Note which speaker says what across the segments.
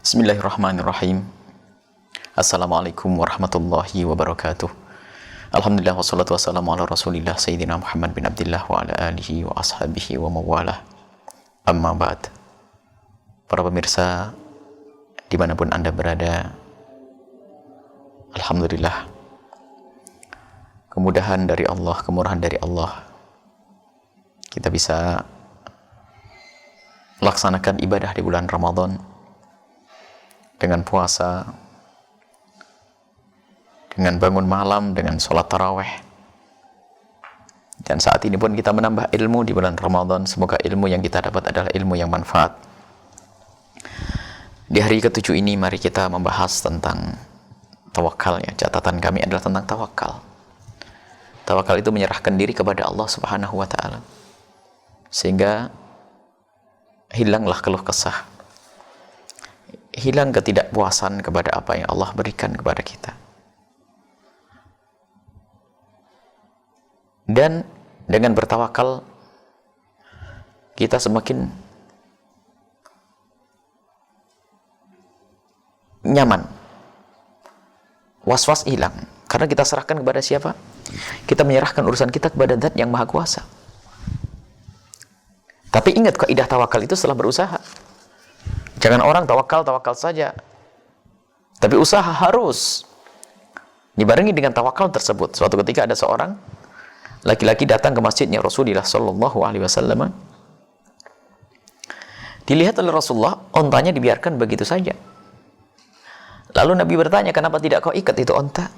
Speaker 1: Bismillahirrahmanirrahim. Assalamualaikum warahmatullahi wabarakatuh. Alhamdulillah wassalatu wassalamu ala rasulillah Sayyidina Muhammad bin Abdillah wa ala alihi wa ashabihi wa mawalah. Amma ba'd. Para pemirsa dimanapun Anda berada, Alhamdulillah, kemudahan dari Allah, kemurahan dari Allah, kita bisa laksanakan ibadah di bulan Ramadan dengan puasa, dengan bangun malam, dengan sholat taraweh. Dan saat ini pun kita menambah ilmu di bulan Ramadan. Semoga ilmu yang kita dapat adalah ilmu yang manfaat. Di hari ke-7 ini mari kita membahas tentang tawakal. Catatan kami adalah tentang tawakal. Tawakal itu menyerahkan diri kepada Allah Subhanahu wa ta'ala, sehingga hilanglah keluh kesah, hilang ketidakpuasan kepada apa yang Allah berikan kepada kita. Dan dengan bertawakal kita semakin nyaman, was-was hilang, karena kita serahkan kepada siapa? Kita menyerahkan urusan kita kepada Zat yang Maha Kuasa. Tapi ingat, kaidah tawakal itu setelah berusaha. Jangan orang tawakal saja, tapi usaha harus dibarengi dengan tawakal tersebut. Suatu ketika ada seorang laki-laki datang ke masjidnya Rasulullah Sallallahu Alaihi Wasallam. Dilihat oleh Rasulullah, ontanya dibiarkan begitu saja. Lalu Nabi bertanya, kenapa tidak kau ikat itu onta?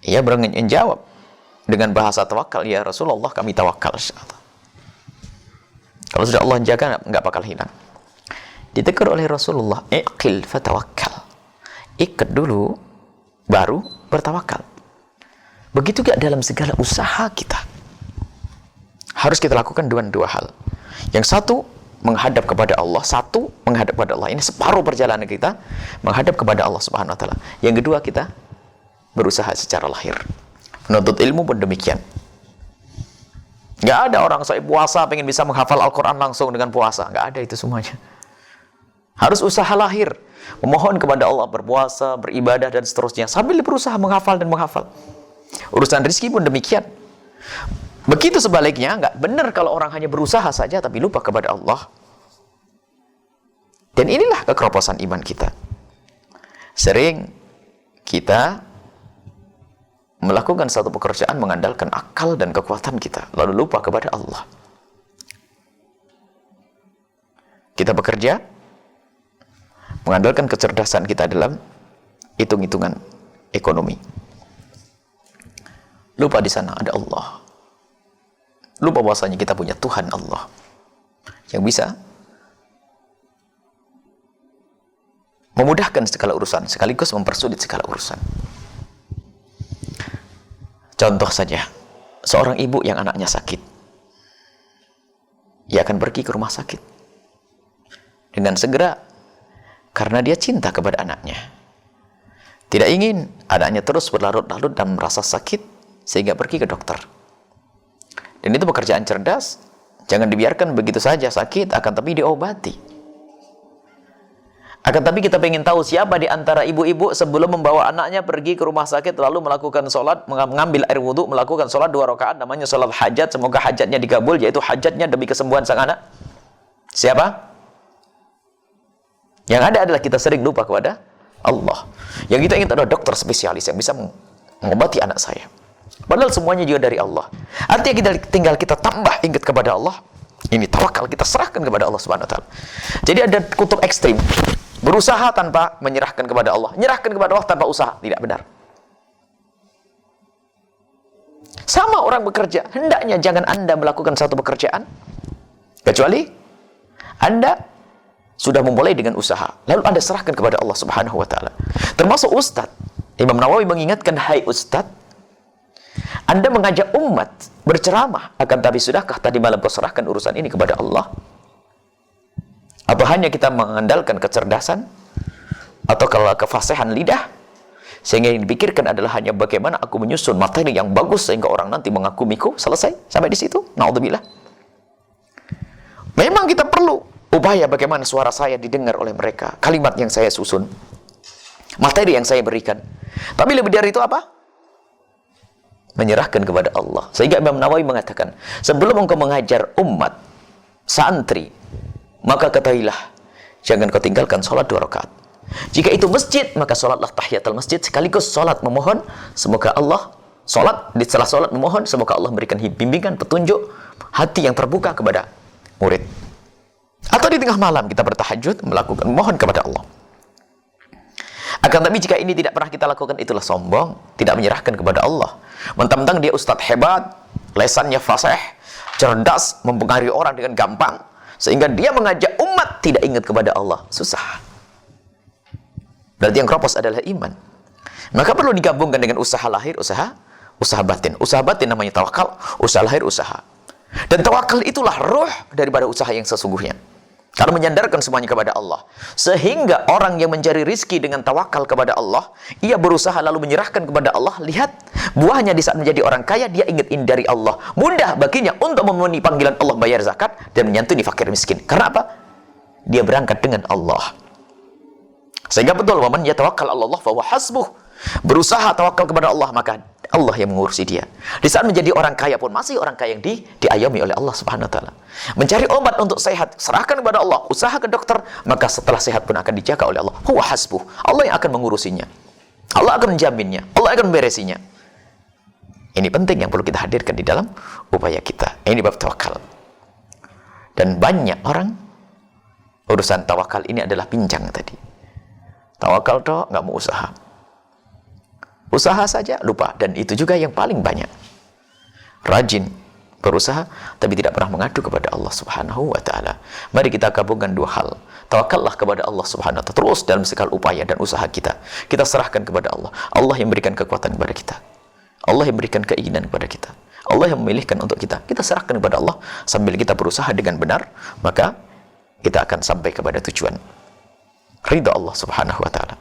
Speaker 1: Ia menjawab dengan bahasa tawakal, ya Rasulullah, kami tawakal. Kalau sudah Allah jaga, nggak bakal hilang. Ditegur oleh Rasulullah, iqil fatawakkal. Ikat dulu, baru bertawakal. Begitu juga dalam segala usaha kita. Harus kita lakukan dua hal. Yang satu, menghadap kepada Allah. Satu, menghadap kepada Allah. Ini separuh perjalanan kita, menghadap kepada Allah Subhanahu wa ta'ala. Yang kedua, kita berusaha secara lahir. Menuntut ilmu pun demikian. Nggak ada orang saya puasa pengen bisa menghafal Al-Quran langsung dengan puasa. Nggak ada itu semuanya. Harus usaha lahir, memohon kepada Allah, berpuasa, beribadah, dan seterusnya, sambil berusaha menghafal dan menghafal. Urusan rezeki pun demikian. Begitu sebaliknya, nggak benar kalau orang hanya berusaha saja tapi lupa kepada Allah. Dan inilah kekeroposan iman kita. Sering kita melakukan satu pekerjaan mengandalkan akal dan kekuatan kita, lalu lupa kepada Allah. Kita bekerja mengandalkan kecerdasan kita dalam hitung-hitungan ekonomi. Lupa di sana ada Allah. Lupa bahwasanya kita punya Tuhan Allah yang bisa memudahkan segala urusan sekaligus mempersulit segala urusan. Contoh saja, seorang ibu yang anaknya sakit, ia akan pergi ke rumah sakit dengan segera karena dia cinta kepada anaknya. Tidak ingin anaknya terus berlarut-larut dan merasa sakit sehingga pergi ke dokter. Dan itu pekerjaan cerdas. Jangan dibiarkan begitu saja sakit, akan tapi diobati. Akan tapi kita ingin tahu siapa di antara ibu-ibu sebelum membawa anaknya pergi ke rumah sakit lalu melakukan sholat, mengambil air wudhu, melakukan sholat 2 rakaat, namanya sholat hajat, semoga hajatnya dikabul, yaitu hajatnya demi kesembuhan sang anak. Siapa? Yang ada adalah kita sering lupa kepada Allah. Yang kita ingin adalah dokter spesialis yang bisa mengobati anak saya. Padahal semuanya juga dari Allah. Artinya tinggal kita tambah ingat kepada Allah. Ini tawakal, kita serahkan kepada Allah Subhanahu wa ta'ala. Jadi ada kutub ekstrim. Berusaha tanpa menyerahkan kepada Allah. Menyerahkan kepada Allah tanpa usaha. Tidak benar. Sama orang bekerja. Hendaknya jangan Anda melakukan satu pekerjaan kecuali Anda sudah memulai dengan usaha. Lalu Anda serahkan kepada Allah Subhanahu wa ta'ala. Termasuk Ustadz. Imam Nawawi mengingatkan, hai Ustadz, Anda mengajak umat berceramah, akan tapi sudahkah tadi malam kau serahkan urusan ini kepada Allah? Atau hanya kita mengandalkan kecerdasan atau kalau kefasihan lidah, sehingga yang dipikirkan adalah hanya bagaimana aku menyusun materi yang bagus sehingga orang nanti mengagumiku. Selesai sampai di situ. Naudzubillah. Memang kita perlu upaya bagaimana suara saya didengar oleh mereka, kalimat yang saya susun, materi yang saya berikan. Tapi lebih dari itu apa? Menyerahkan kepada Allah. Sehingga Imam Nawawi mengatakan, sebelum engkau mengajar umat, santri, maka ketahuilah, jangan kau tinggalkan sholat 2 rakaat. Jika itu masjid, maka sholatlah tahiyatul masjid, sekaligus sholat memohon, semoga Allah, setelah sholat memohon, semoga Allah memberikan bimbingan, petunjuk, hati yang terbuka kepada murid. Atau di tengah malam kita bertahajud, melakukan mohon kepada Allah. Akan tapi jika ini tidak pernah kita lakukan, itulah sombong, tidak menyerahkan kepada Allah. Mentang-mentang dia ustadz hebat, lesannya fasih, cerdas, mempengaruhi orang dengan gampang, sehingga dia mengajak umat tidak ingat kepada Allah. Susah. Berarti yang keropos adalah iman. Maka perlu digabungkan dengan usaha lahir, usaha batin. Usaha batin namanya tawakal, usaha lahir usaha. Dan tawakal itulah ruh daripada usaha yang sesungguhnya. Karena menyandarkan semuanya kepada Allah. Sehingga orang yang mencari rizki dengan tawakal kepada Allah, ia berusaha lalu menyerahkan kepada Allah. Lihat, buahnya di saat menjadi orang kaya, dia ingat ini dari Allah. Mudah baginya untuk memenuhi panggilan Allah, bayar zakat, dan menyantuni fakir miskin. Karena apa? Dia berangkat dengan Allah. Sehingga betul, waman yatawakkal 'ala Allah fa huwa hasbuh. Berusaha tawakal kepada Allah, maka Allah yang mengurusi dia. Di saat menjadi orang kaya pun masih orang kaya yang diayomi oleh Allah Subhanahu wa taala. Mencari obat untuk sehat, serahkan kepada Allah. Usaha ke dokter, maka setelah sehat pun akan dijaga oleh Allah. Huwa hasbuh. Allah yang akan mengurusinya. Allah akan menjaminnya. Allah akan memberesinya. Ini penting yang perlu kita hadirkan di dalam upaya kita. Ini bab tawakal. Dan banyak orang urusan tawakal ini adalah pincang tadi. Tawakal toh nggak mau usaha. Usaha saja lupa, dan itu juga yang paling banyak. Rajin berusaha tapi tidak pernah mengadu kepada Allah Subhanahu wa taala. Mari kita gabungkan dua hal. Tawakallah kepada Allah Subhanahu wa taala terus dalam segala upaya dan usaha kita. Kita serahkan kepada Allah. Allah yang berikan kekuatan kepada kita. Allah yang berikan keinginan kepada kita. Allah yang memilihkan untuk kita. Kita serahkan kepada Allah sambil kita berusaha dengan benar, maka kita akan sampai kepada tujuan ridha Allah Subhanahu wa taala.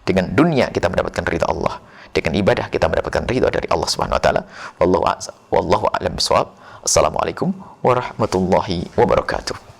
Speaker 1: Dengan dunia kita mendapatkan ridha Allah. Dengan ibadah kita mendapatkan ridha dari Allah Subhanahu wa taala. Wallahu a'lam bishawab. Assalamualaikum warahmatullahi wabarakatuh.